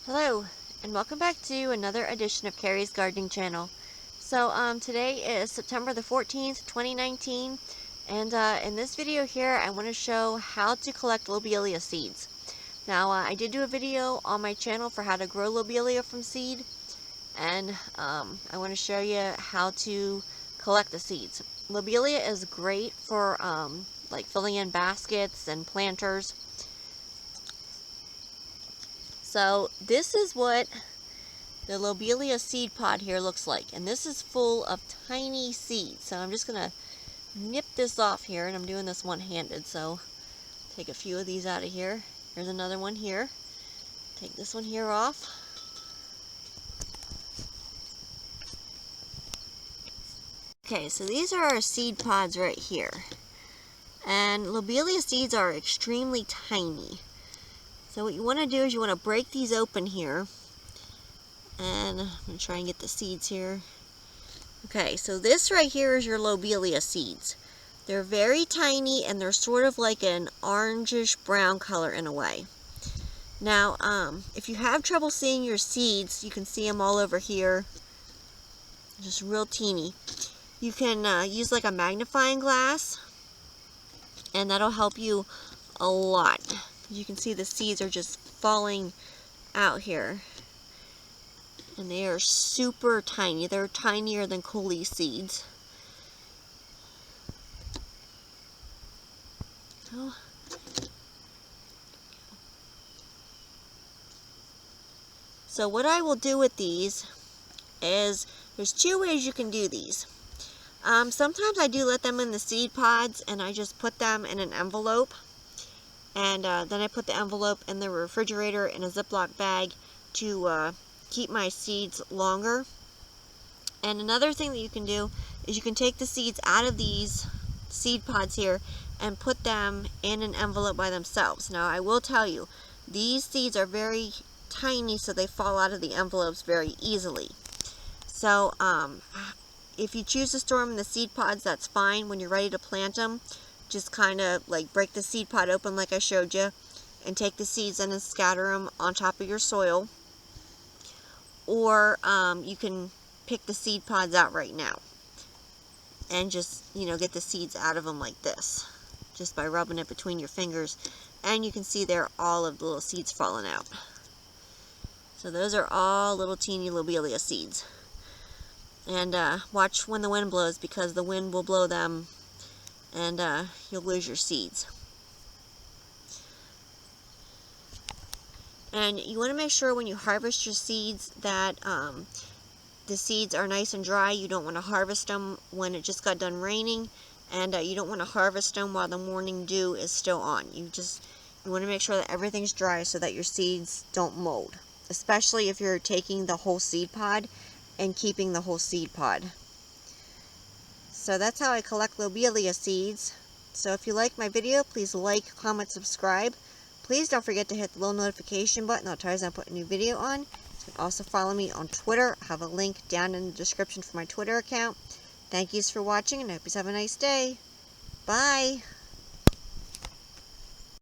Hello, and welcome back to another edition of Carrie's Gardening Channel. So today is September the 14th, 2019, and in this video here I want to show how to collect lobelia seeds. Now I did do a video on my channel for how to grow lobelia from seed, and I want to show you how to collect the seeds. Lobelia is great for like filling in baskets and planters. So this is what the lobelia seed pod here looks like, and this is full of tiny seeds. So I'm just gonna nip this off here, and I'm doing this one-handed, so take a few of these out of here. Here's another one here. Take this one here off. Okay, so these are our seed pods right here, and lobelia seeds are extremely tiny. So what you want to do is you want to break these open here, and I'm going to try and get the seeds here. Okay, so this right here is your lobelia seeds. They're very tiny, and they're sort of like an orangish brown color in a way. Now, if you have trouble seeing your seeds, you can see them all over here, just real teeny. You can use like a magnifying glass, and that'll help you a lot. You can see the seeds are just falling out here, and they are super tiny. They're tinier than coolie seeds. Oh. So what I will do with these is, there's two ways you can do these. Sometimes I do let them in the seed pods, and I just put them in an envelope. And then I put the envelope in the refrigerator in a Ziploc bag to keep my seeds longer. And another thing that you can do is you can take the seeds out of these seed pods here and put them in an envelope by themselves. Now I will tell you, these seeds are very tiny, so they fall out of the envelopes very easily. So if you choose to store them in the seed pods, that's fine. When you're ready to plant them, just kind of like break the seed pod open like I showed you, and take the seeds in and scatter them on top of your soil. Or you can pick the seed pods out right now and just, get the seeds out of them like this, just by rubbing it between your fingers. And you can see there all of the little seeds falling out. So those are all little teeny lobelia seeds. And watch when the wind blows, because the wind will blow them, and you'll lose your seeds. And you want to make sure when you harvest your seeds that the seeds are nice and dry. You don't want to harvest them when it just got done raining, and you don't want to harvest them while the morning dew is still on. You want to make sure that everything's dry so that your seeds don't mold, especially if you're taking the whole seed pod and keeping the whole seed pod. So that's how I collect lobelia seeds. So if you like my video, please like, comment, subscribe. Please don't forget to hit the little notification button. I'll tell you as I put a new video on. You can also follow me on Twitter. I have a link down in the description for my Twitter account. Thank you for watching, and I hope you have a nice day. Bye.